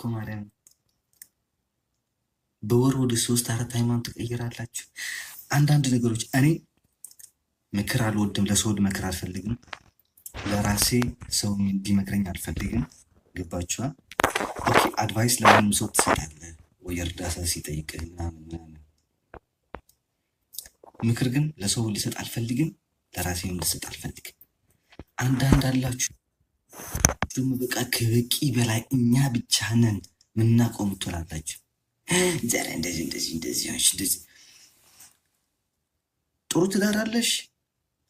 ማርያም በወር ወደ 3-4 ሃይማኖት ትቀይራላችሁ። አንዳንድ ነገሮች እኔ ምክር አልወድም፣ ለሰው መክር አልፈልግም፣ ለራሴ ሰው እንዲመክረኝ አልፈልግም። ገባችኋ? ኦኬ አድቫይስ ለማንም ሰው ትሰጣለህ ወይ እርዳታ ሲጠይቅህ ምናምን። ምክር ግን ለሰው ልሰጥ አልፈልግም፣ ለራሴም ልሰጥ አልፈልግም። አንዳንድ አላችሁ ደግሞ በቃ ከበቂ በላይ እኛ ብቻ ነን ምናቆም ትላላችሁ። ዛሬ እንደዚህ ጥሩ ትዳር አለሽ፣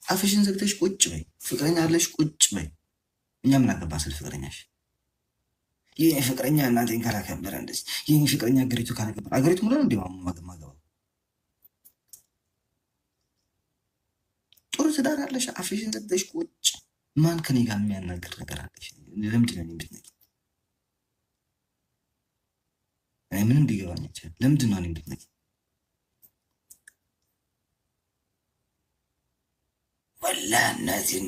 አፍሽን ዘግተሽ ቁጭ በይ። ፍቅረኛ አለሽ፣ ቁጭ በይ። እኛ ምን አገባ ስለ ፍቅረኛሽ? ይህ ፍቅረኛ እናንተን ካላከበረ እንደዚህ ይህ ፍቅረኛ አገሪቱ ካላከበረ አገሪቱ ሙሉ እንዲ ማገባው። ጥሩ ትዳር አለሽ፣ አፍሽን ዘግተሽ ቁጭ። ማን ከኔ ጋር የሚያናግር ነገር አለሽ? ለምንድን ነው የምትነቂ? ምን እንዲገባኝ ይችላል። ለምንድን ነው የምትነቂ? ወላ እነዚህ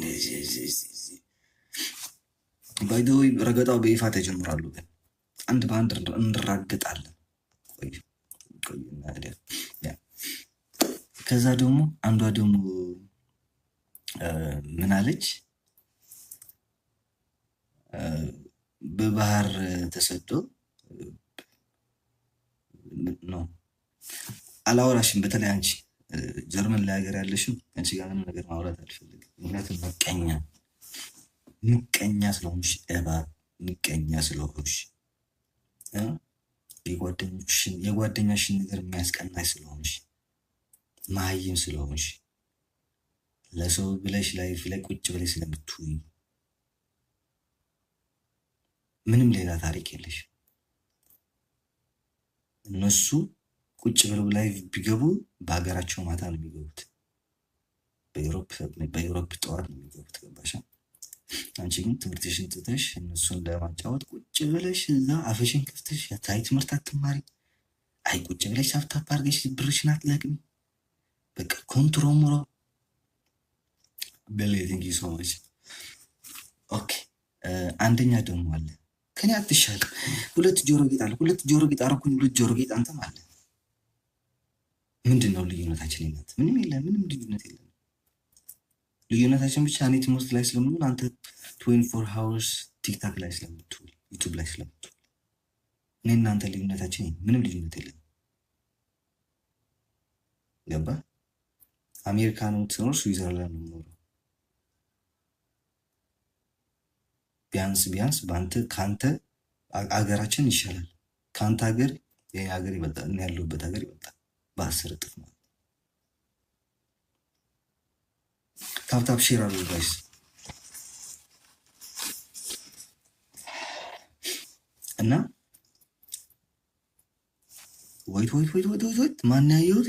ባይዶይ ረገጣው በይፋ ተጀምራሉ። ግን አንድ በአንድ እንራገጣለን። ከዛ ደግሞ አንዷ ደግሞ ምን አለች? በባህር ተሰዶ ነው አላወራሽም። በተለይ አንቺ ጀርመን ላይ ሀገር ያለሽም አንቺ ጋር ምንም ነገር ማውራት አልፈልግም። ምክንያቱም ምቀኛ ስለሆንሽ፣ ምቀኛ ስለሆንሽ፣ የጓደኛሽን ነገር የሚያስቀናሽ ስለሆንሽ፣ መሀይም ስለሆንሽ፣ ለሰው ብለሽ ላይፍ ላይ ቁጭ ብለሽ ስለምትውይ ምንም ሌላ ታሪክ የለሽ። እነሱ ቁጭ ብለው ላይቭ ቢገቡ በሀገራቸው ማታ ነው የሚገቡት፣ በዩሮፕ ጠዋት ነው የሚገቡት። ገባሻ? አንቺ ግን ትምህርትሽን ትተሽ እነሱን ለማጫወት ቁጭ ብለሽ እዛ አፍሽን ከፍተሽ ታይ ትምህርት አትማሪ። አይ ቁጭ ብለሽ ሳፍታፕ አድርገሽ ብርሽን አትለቅሚ። በቃ ኮንትሮምሮ በሌቲንግ ሰዎች። ኦኬ አንደኛ ደግሞ አለ ከኔ አትሻል። ሁለት ጆሮ ጌጥ አለ። ሁለት ጆሮ ጌጥ አረኩኝ። ሁለት ጆሮ ጌጥ አንተም አለ። ምንድን ነው ልዩነታችን? ይናት ምንም የለም። ምንም ልዩነት የለም። ልዩነታችን ብቻ እኔ ትምህርት ላይ ስለምሆን አንተ 24 ሃውርስ ቲክታክ ላይ ስለምትውል፣ ዩቱብ ላይ ስለምትውል፣ እኔ እናንተ ልዩነታችን ምንም ልዩነት የለም። ገባ? አሜሪካ ነው የምትኖር፣ ስዊዘርላንድ ነው የምኖረው። ቢያንስ በአንተ ከአንተ አገራችን ይሻላል። ከአንተ ሀገር ይሄ ሀገር ይበልጣል። እኔ ያለሁበት ሀገር ይበልጣል በ10 እጥፍ ማለት። ታፕታፕ ሼር አሉ ጋይስ። እና ወይት ማን ያየሁት?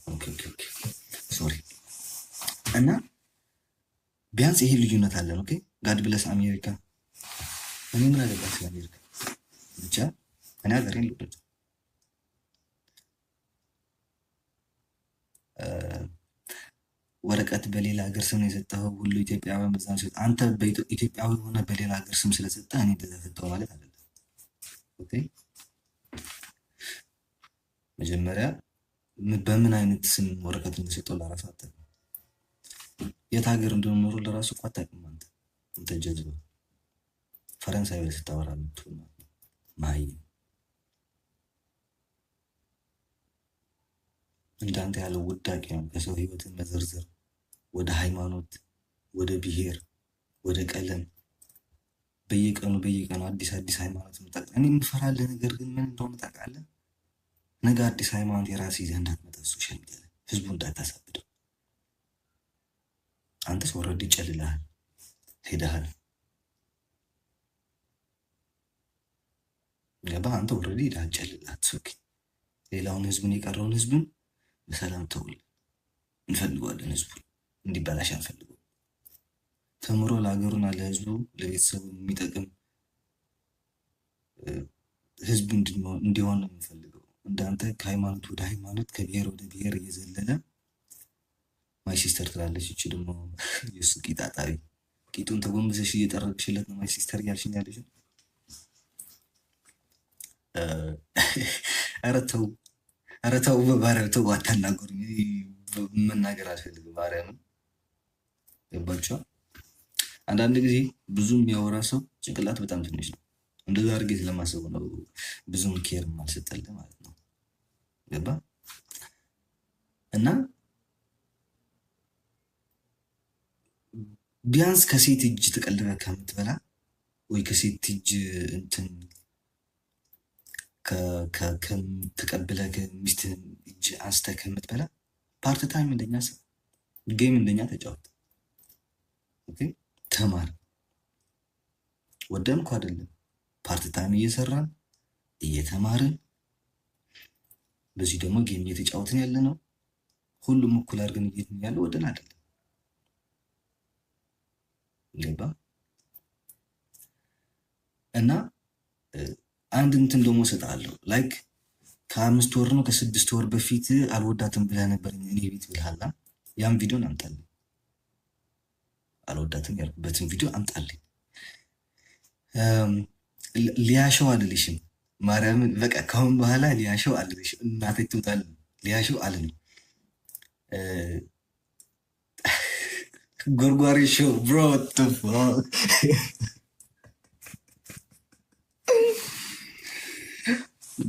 ኦኬ ሶሪ። እና ቢያንስ ይሄ ልዩነት አለን። ኦኬ ጋድ ብለስ አሜሪካ። እኔ ምን አገባኝ ስለ አሜሪካ? ብቻ እኔ ሀገሬን ልውደድ። ወረቀት በሌላ ሀገር ስም የሰጠኸው ሁሉ ኢትዮጵያዊ በዛን ሲሆን አንተ ኢትዮጵያዊ ሆነ በሌላ ሀገር ስም ስለሰጠ እኔ ተሰጠው ማለት አይደለም። ኦኬ መጀመሪያ በምን አይነት ስም ወረቀት እንደሰጠው ለራሱ አታውቅም። የት ሀገር እንደኖሩ ለራሱ እኮ አታውቅም። አንተ ጀዝባ ፈረንሳይ ላይ ስታወራ ምትሆን ማይ እንዳንተ ያለው ውዳቂ ነው። ከሰው ህይወትን መዘርዘር ወደ ሃይማኖት፣ ወደ ብሔር፣ ወደ ቀለም በየቀኑ አዲስ ሃይማኖት ምጣቅ። እኔ የምፈራለህ ነገር ግን ምን እንደሆነ ታውቃለህ? ነገ አዲስ ሃይማኖት የራስህ ይዘህ እንዳትመጣ ሶሻል ሚዲያ ላይ ህዝቡ እንዳታሳብደው። አንተስ ወረድ ይጨልልሃል፣ ሄደሃል። ገባህ? አንተ ወረድ ሄደሃል፣ ጨልልሃል። ሶኪ ሌላውን ህዝብን የቀረውን ህዝብን በሰላም ተውል። እንፈልገዋለን። ህዝቡን እንዲበላሽ አንፈልገው። ተምሮ ለሀገሩና ለህዝቡ ለቤተሰቡ የሚጠቅም ህዝብ እንዲሆን ነው የምንፈልገው። እንዳንተ ከሃይማኖት ወደ ሃይማኖት ከብሔር ወደ ብሔር እየዘለለ ማይ ሲስተር ትላለች። እቺ ደግሞ የሱ ቂጣጣቢ ቂጡን ተጎንብሰሽ እየጠረግሽለት ነው ማይ ሲስተር እያልሽኝ ያለሽ። ኧረ ተው፣ ኧረ ተው፣ በማርያም ተው፣ አታናገሩኝ። መናገር አልፈልግም ማርያምን። ገባችኋል? አንዳንድ ጊዜ ብዙ የሚያወራ ሰው ጭንቅላት በጣም ትንሽ ነው። እንደዛ አድርጌ ስለማስቡ ነው ብዙም ኬር ማልሰጠልህ ማለት ነው። ገባ? እና ቢያንስ ከሴት እጅ ተቀልበ ከምትበላ ወይ ከሴት እጅ እንትን ተቀብለ ሚስትህን እጅ አንስተ ከምትበላ ፓርት ታይም እንደኛ ሰው ጌም እንደኛ ተጫወት። ተማር። ወደምኩ አይደለም ፓርት ታይም እየሰራን እየተማርን በዚህ ደግሞ ጌም እየተጫወትን ያለ ነው። ሁሉም እኩል አድርገን እየትን ያለ ወደን አይደለም። ገባ? እና አንድ እንትን ደግሞ እሰጥሃለሁ። ላይክ ከ5 ወር ነው ከ6 ወር በፊት አልወዳትም ብለህ ነበር እኔ ቤት ብልሃላ። ያም ቪዲዮን አምጣልኝ። አልወዳትም ያልኩበትን ቪዲዮ አምጣልኝ። ሊያሸው አልልሽም ማርያምን። በቃ ካሁን በኋላ ሊያሸው አልልሽም። እናቴ ትውጣል። ሊያሸው አልልም። ጎርጓሪ ሾው ብሮ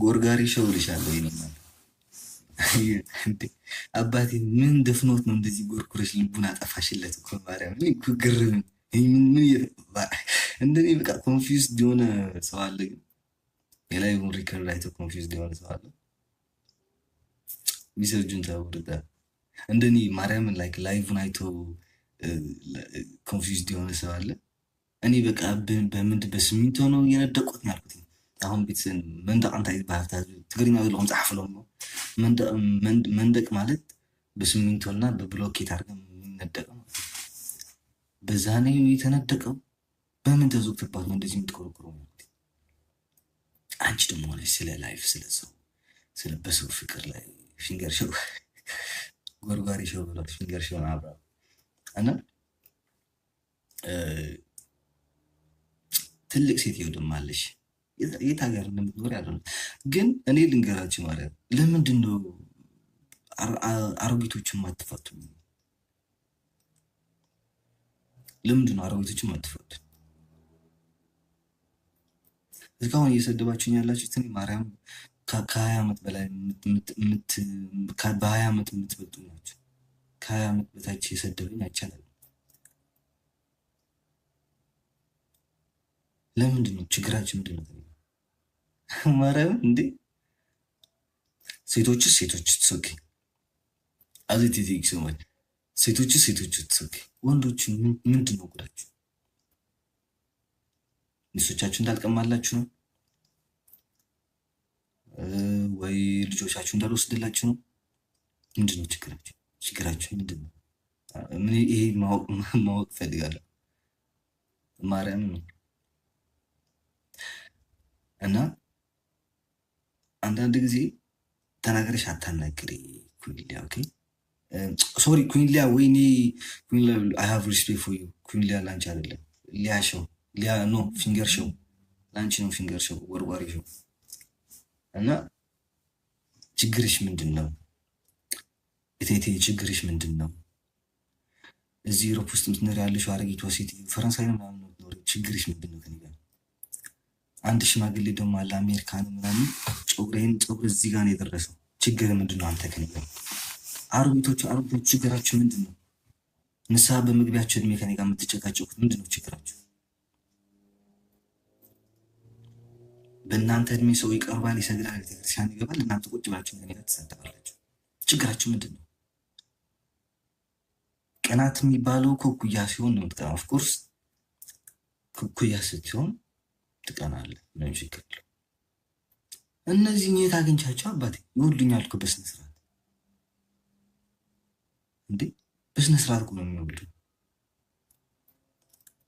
ጎርጓሪ ሾው ልሻለሁ። አባቴ ምን ደፍኖት ነው እንደዚህ ጎርኩረሽ ልቡን አጠፋሽለት እኮ ማርያም። ግርም እንደኔ በቃ ኮንፊውዝድ የሆነ ሰው አለ። ግን የላይቭን ሪከርድ አይቶ ኮንፊውዝድ የሆነ ሰው አለ። ሚሰርጁን ተውርዳ እንደኔ ማርያምን ላይቭን አይቶ ኮንፊውዝድ የሆነ ሰው አለ። እኔ በቃ በምንድን በስሚንቶ ነው እየነደቁት ነው ያልኩት። አሁን ቤተሰን መንደቅ እንታይ ባህርታ ትግርኛ ዘለኹም ፃሕፍሎም ነው። መንደቅ ማለት በስሚንቶና በብሎኬት አድርገን የምንነደቀው በዛ ነው የተነደቀው። በምን ተዞግተባት ነው እንደዚህ የምትኮረኩረው? አንቺ ደግሞ ሆነች ስለ ላይፍ ስለ ሰው ስለ በሰው ፍቅር ላይ ፊንገር ሾው ጎርጓሪ ሾው ብሏት ፊንገር ሾው አብራ እና ትልቅ ሴትዮ ደግሞ አለሽ። የት ሀገር እንደምትኖር ያለ ግን እኔ ልንገራችሁ ማለት ለምንድን ነው አሮጊቶችን ማትፈቱ? ለምንድን ነው አሮጊቶችን ማትፈቱ? እስካሁን እየሰደባችሁኝ ያላችሁት እኔ ማርያም ከ20 ዓመት በላይ በ20 ዓመት የምትበልጡ ናቸው። ከ20 ዓመት በታች የሰደበኝ አይቻልም። ለምንድን ነው ችግራችን? ምንድን ነው ማርያም? እንዴ ሴቶችስ ትሶኬ አዚት ቲክ ሰማኝ። ሴቶችስ ትሶኬ። ወንዶች ምንድን ነው ጉዳችሁ? ሚስቶቻችሁ እንዳልቀማላችሁ ነው ወይ ልጆቻችሁ እንዳልወስድላችሁ ነው? ምንድን ነው ችግራችሁ? ችግራችሁ ምንድን ነው? ምን ይሄ ማወቅ ፈልጋለሁ ማርያም ነው። እና አንዳንድ ጊዜ ተናገረሽ አታናግሪ ኩንሊያ። ኦኬ ሶሪ ኩንሊያ፣ ወይኔ ኩንሊያ አይ ሃቭ ሪስፔክት ፎር ዩ ኩንሊያ። ላንቺ አይደለም ሊያ ሾው ሊያ ኖ ፊንገር ሾው ላንቺ ነው ፊንገር ሾው ወርዋሪ ሾው። እና ችግርሽ ምንድን ነው እቴቴ? ችግርሽ ምንድን ነው? እዚህ ዩሮፕ ውስጥ ምትኖር ያለሽው አረጊቷ ሴት ፈረንሳይ ነው ምናምን ነው ትኖር። ችግርሽ ምንድን ነው? ከኔ ጋር አንድ ሽማግሌ ደግሞ አለ አሜሪካን ምናምን ፀጉር እዚህ ጋር ነው የደረሰው። ችግር ምንድን ነው አንተ ከኔ ጋር? አሮጊቶች ችግራችሁ ምንድን ነው? ንስሐ በመግቢያቸው እድሜ ከኔ ጋር የምትጨቃጨቁት ምንድን ነው ችግራችሁ? በእናንተ እድሜ ሰው ይቀርባል፣ ይሰግዳል፣ ቤተክርስቲያን ይገባል። እናንተ ቁጭ ብላችሁ ከኔ ጋር ትሳደባላችሁ። ችግራችሁ ምንድን ነው? ቅናት የሚባለው እኮ እኩያ ሲሆን ነው የምትቀናው። ኦፍኮርስ እኩያ ስትሆን ትቀናለህ። ምንም ችግር የለውም። እነዚህ የት አግኝቻቸው አባቴ ይወልዱኛል እኮ በስነ ስርዓት እንዴ! በስነ ስርዓት እኮ ነው የሚወልዱ።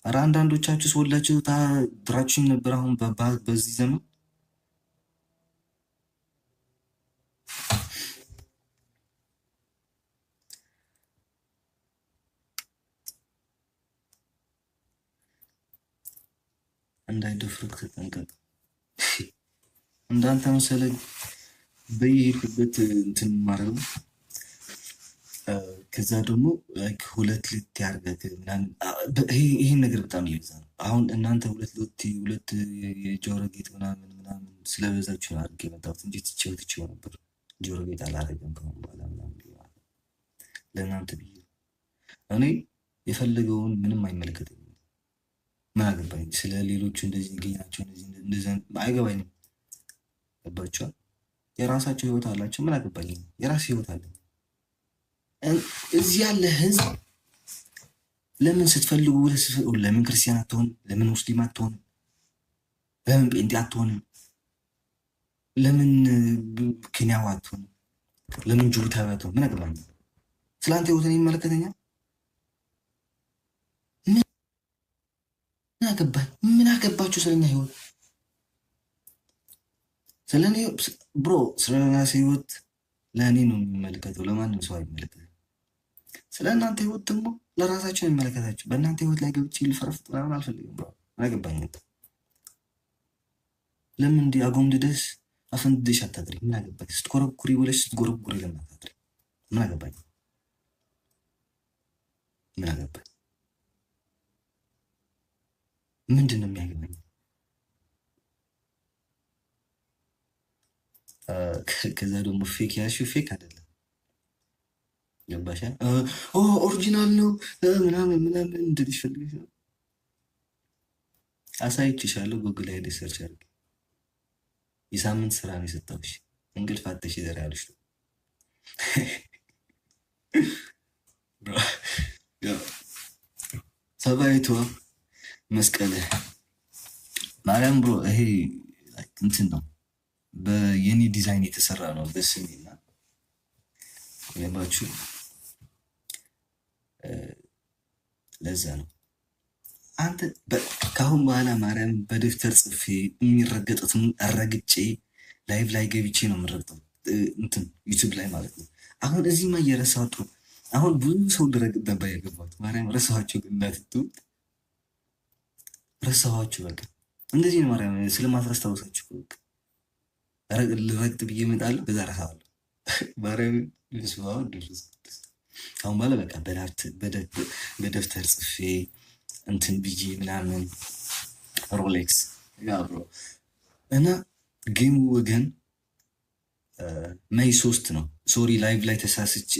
ኧረ አንዳንዶቻችሁ ስወላችሁ ድራችሁኝ ነበር። አሁን በዚህ ዘመን እንዳይደፍሩክ ተጠንቀቅ። እንዳንተ መሰለኝ በየሄድክበት እንትን ማድረግ ነው። ከዛ ደግሞ ሁለት ልት ያርገት ምናምን ይሄን ነገር በጣም እየበዛ ነው። አሁን እናንተ ሁለት የጆሮ ጌጥ ምናምን ስለበዛችሁ ነው አድርጌ የመጣሁት እንጂ ትቼው ነበር። ጆሮ ጌጥ አላደረገም ከሆነ በኋላ ምናምን ለእናንተ ብዬ እኔ የፈለገውን ምንም አይመለከተኝም። ምን አገባኝ ስለ ሌሎቹ እንደዚህ ገኛቸው እንደዚህ አይገባኝም። ገባችኋል? የራሳቸው ህይወት አላቸው። ምን አገባኝ? የራስ ህይወት አለኝ። እዚህ ያለ ህዝብ ለምን ስትፈልጉ ለምን ክርስቲያን አትሆን? ለምን ሙስሊም አትሆን? ለምን ጴንጤ አትሆን? ለምን ኬንያዊ አትሆን? ለምን ጅቡታዊ አትሆን? ምን አገባኝ? ስለአንተ ህይወትን ይመለከተኛል? ምን አገባኝ? ምን አገባችሁ ስለኛ ህይወት? ስለኔ ብሮ ስለራሴ ህይወት ለእኔ ነው የሚመለከተው፣ ለማንም ሰው አይመለከትም። ስለ እናንተ ህይወት ደግሞ ለራሳቸው የሚመለከታቸው። በእናንተ ህይወት ላይ ገብቼ ልፈረፍጥ ምናምን አልፈልግም። ብሮ ምን አገባኝ? ለምን እንዲህ አጎምድደሽ አፈንድደሽ አታድሪ? ምን አገባኝ? ስትኮረኩሪ ብለሽ ስትጎረጉሪ ለምን አታድሪ? ምን አገባኝ? ምን አገባኝ? ምንድን ነው የሚያገባኝ? ከዛ ደግሞ ፌክ ያልሽው ፌክ አይደለም። ገባሽ? ኦሪጂናል ነው ምናምን እንድልሽ ፈልገሽ ነው። አሳይችሻለሁ። ጉግል ላይ ሄደሽ ሰርች አድርጊ። የሳምንት ስራ ነው የሰጠሁሽ። እንቅልፍ አጥተሽ ይዘር ያሉሽ ነው። ሰባይቷ መስቀል ማርያም ብሮ ይሄ እንትን ነው በየኔ ዲዛይን የተሰራ ነው በስሜና ገባችሁ? ለዛ ነው አንተ ከአሁን በኋላ ማርያም በደብተር ጽፌ የሚረገጡትን አረግጬ ላይቭ ላይ ገብቼ ነው የምረግጠው፣ እንትን ዩቱብ ላይ ማለት ነው። አሁን እዚህማ እየረሳኋቸው አሁን ብዙ ሰው ልረግጥ ነበር የገባት ማርያም ረሳኋቸው። ግን እንዳትቱ ረሳኋችሁ። በቃ እንደዚህ ነው ማርያም ስለማትረስታውሳችሁ ልረግጥ ብዬ እመጣለሁ፣ በዛ ረሳዋለሁ። ማርያም ስሁን ድርስ አሁን ባለ በቃ በደብተር ጽፌ እንትን ብዬ ምናምን ሮሌክስ ያብሮ እና ጌሙ ወገን ሜይ 3 ነው። ሶሪ ላይቭ ላይ ተሳስቼ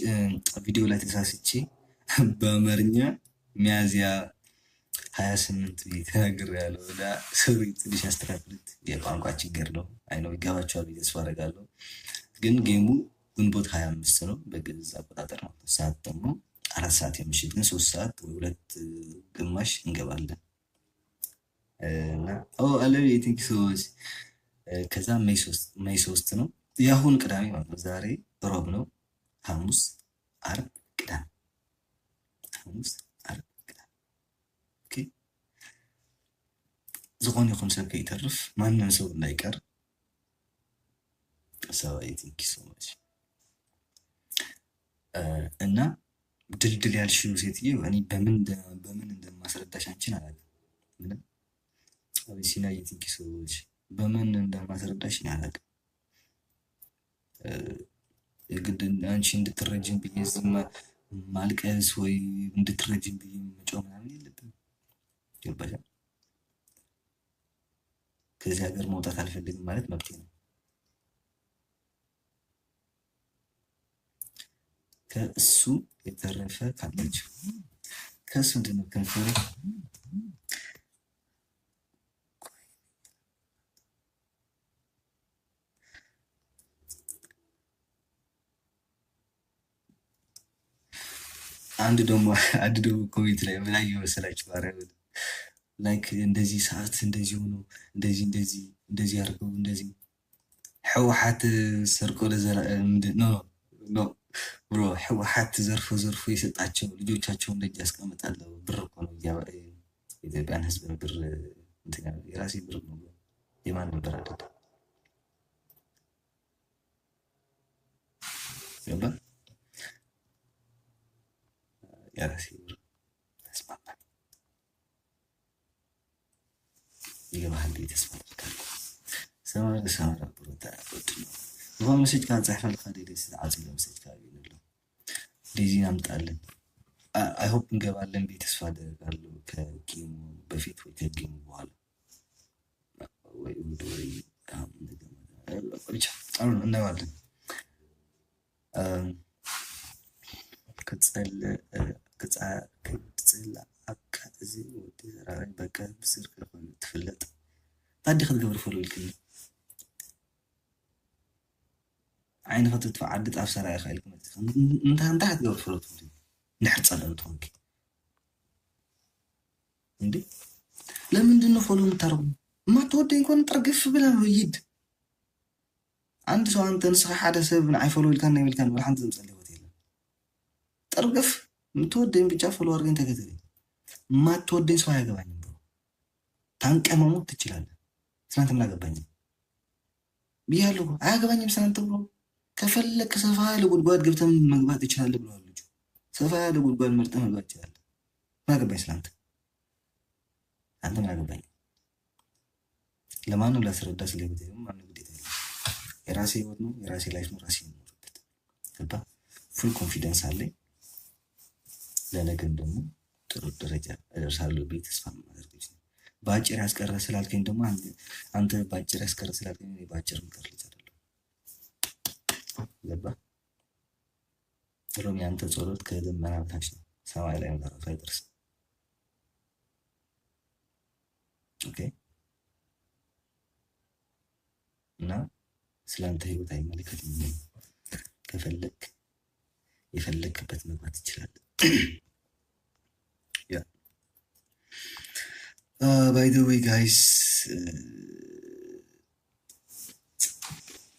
ቪዲዮ ላይ ተሳስቼ በአማርኛ ሚያዝያ 28 ብዬ ተናግሬያለሁ። እና ሶሪ ትንሽ ያስተካክሉት፣ የቋንቋ ችግር ነው። አይነው ይገባቸዋል ብዬ ተስፋ አደርጋለሁ። ግን ጌሙ ግንቦት 25 ነው በግዕዝ አቆጣጠር ነው። ሰዓት ደግሞ 4 ሰዓት የምሽት ግን 3 ሰዓት ወይ 2 ግማሽ እንገባለን እና አለብ የቲንክ ሰዎች ከዛ ሜይ 3 ነው የአሁን ቅዳሜ ማለት ነው። ዛሬ ሮብ ነው። ሐሙስ፣ ዓርብ፣ ቅዳሜ ሐሙስ፣ ዓርብ፣ ቅዳሜ ኦኬ። ዝኾነ ይኹን ሰብ ከይተርፍ ማንም ሰው እንዳይቀር ሰባይ ቲንክ ሰዎች እና ድልድል ያልሽው ሴትዬ እኔ በምን እንደማስረዳሽ አንቺን አላውቅም። ምንም አቢሲና የቲንክ ሰዎች በምን እንደማስረዳሽ እኔ አላውቅም። የግድ አንቺ እንድትረጅን ብዬ ዝም ማልቀስ ወይ እንድትረጅን ብዬ መጫው ምናምን የለብንም። ገባሽ? ከዚህ ሀገር መውጣት አልፈልግም ማለት መብቴ ነው። ከእሱ የተረፈ ካላችሁ ከእሱ ምንድነው ከንፈሩ አንድ ደግሞ ኮሜንት ላይ ምን አየሁ መሰላችሁ? ላይክ እንደዚህ ሰዓት እንደዚህ ሆኖ እንደዚህ አድርገው እንደዚህ ሕወሓት ሰርቆ ነው ብሮ ሕወሓት ዘርፎ የሰጣቸው ልጆቻቸውን ደጅ ያስቀምጣለሁ። ብር እኮ ነው የኢትዮጵያን ሕዝብ ብር የራሴ ብር ነው፣ የማንም ብር አይደለም። ገባ? የራሴ ብር ተስማማኝ። ይገባሃል ብዬ ተስፋ አደርጋለሁ። ሰመረ ብሮታ ወድነው ንሆን መሴጅ ካን ጻሕፈልካ ዴስ ዓፂሎ መሴጅ ካቢ ንሎ ዴዚ አምጣልን አይሆፕ እንገባለን ብዬ ተስፋ አደርጋለሁ። ከጌሙ በፊት ወይ ከጌሙ በኋላ ወይ ብቻ አሁን እናየዋለን። كتصل أكازي وتزرع بكا بسر كل تفلت بعد خد قبر فلو الكل عين خطت فعدت أفسر يا خالك أنت حد قبر فلو تقولي نحط صلاة تونك عندي لمن دنا فلو مترب ما تودين كون ترقف بلا ويد عند سو أنت نسخ حدا سبب نعي فلو الكل نعمل كان ولا حد زمزلي ترقف متودين بيجافلو አርገን ተከተለኝ ማትወደኝ ሰው አያገባኝም ብሎ ታንቀመሙት ትችላለህ። ስናንተ ምን አገባኝ ቢያለው አያገባኝም ስናንተ ብሎ ከፈለክ ሰፋ ያለ ጉድጓድ ገብተን መግባት ይችላል ብለዋል ልጁ። ሰፋ ያለ ጉድጓድ መርጠህ መግባት ይችላል። ምን አገባኝ ስናንተ አንተ ምን አገባኝ ለማንም ላስረዳ ስለዚህ ማንም ግዴታ የለም። የራሴ ህይወት ነው የራሴ ላይፍ ነው ራሴ ነው ገባ ፉል ኮንፊደንስ አለኝ። ለነገም ደግሞ ጥሩ ደረጃ እደርሳለሁ ብዬ ተስፋ ማድረግ ነው። ባጭር ያስቀረ ስላልከኝ ደግሞ አንተ ባጭር ያስቀረ ስላልከኝ እኔ ባጭር ምቀር ልጅ አይደለም። ገባ ስለሆነ ያንተ ጸሎት ከደመና በታች ነው፣ ሰማይ ላይ መራቱ አይደርስም። ኦኬ እና ስላንተ ህይወት አይመለከትም። ከፈለክ የፈለክበት መግባት ይችላል። Yeah. By the way, guys,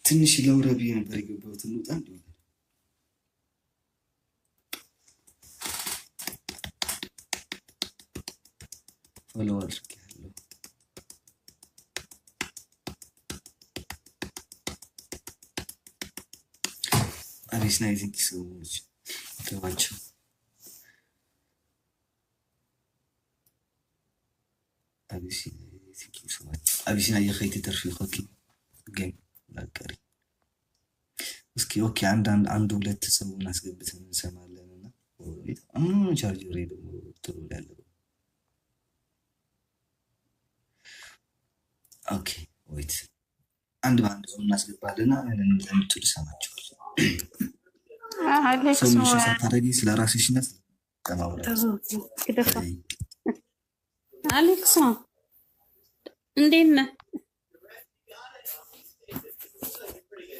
ትንሽ ለውራ ብዬ ነበር የገባሁት እንውጣ እንዴ? ፎሎ አድርጌያለሁ። አሪስ ናይዚንግ ሰዎች ገባቸው። أبيسنا يخيتي ترفي خوكي جيم لا كاري اسكي اوكي عنده ولاد تسوي ناس قبت من سما لنا شارجي يريد تقول له اوكي ويت عنده ناس قبت لنا انا نمتل سماچو አሌክስ ሰው ምንሽ ሳታረጊ ስለ ራስሽ ነስ ተማውራ ከደፋ አሌክስ እንዴት ነህ?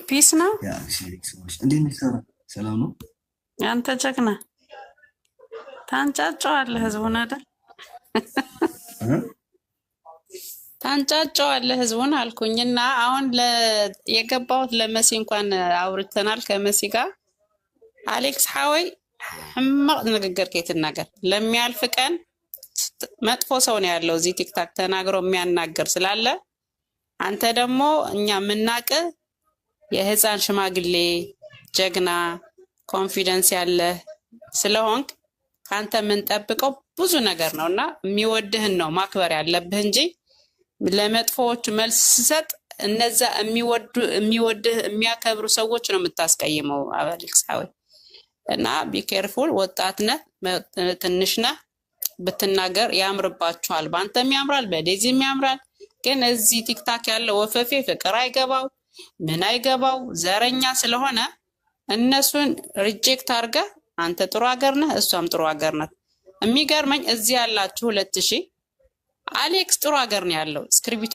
ፒስ ነው ያ አሌክስ እንዴት ነሽ? ሰላም ነው? አንተ ጀግና ታንጫጫዋለህ ህዝቡን አይደል? ታንጫጫዋለህ ህዝቡን አልኩኝና አሁን የገባሁት ለመሲ እንኳን አውርተናል ከመሲ ጋር አሌክስ ሐወይ ሕማቅ ንግግር ከይትናገር ለሚያልፍ ቀን መጥፎ ሰው ነው ያለው እዚህ ቲክታክ ተናግሮ የሚያናገር ስላለ አንተ ደግሞ እኛ ምናቅ የህፃን ሽማግሌ ጀግና ኮንፊደንስ ያለ ስለሆንክ ካንተ ምን ጠብቀው ብዙ ነገር ነውና የሚወድህን ነው ማክበር ያለብህ እንጂ ለመጥፎዎች መልስ ሰጥ እነዛ የሚወድህ የሚያከብሩ ሰዎች ነው የምታስቀይመው አሌክስ ሐወይ እና ቢ ኬርፉል ወጣት ነህ ትንሽ ነህ ብትናገር ያምርባችኋል ባንተም ያምራል በዴዚም ያምራል ግን እዚህ ቲክታክ ያለው ወፈፌ ፍቅር አይገባው ምን አይገባው ዘረኛ ስለሆነ እነሱን ሪጀክት አድርገ አንተ ጥሩ ሀገር ነህ እሷም ጥሩ ሀገር ናት የሚገርመኝ እዚህ ያላችሁ 2000 አሌክስ ጥሩ ሀገር ነው ያለው ስክሪፕት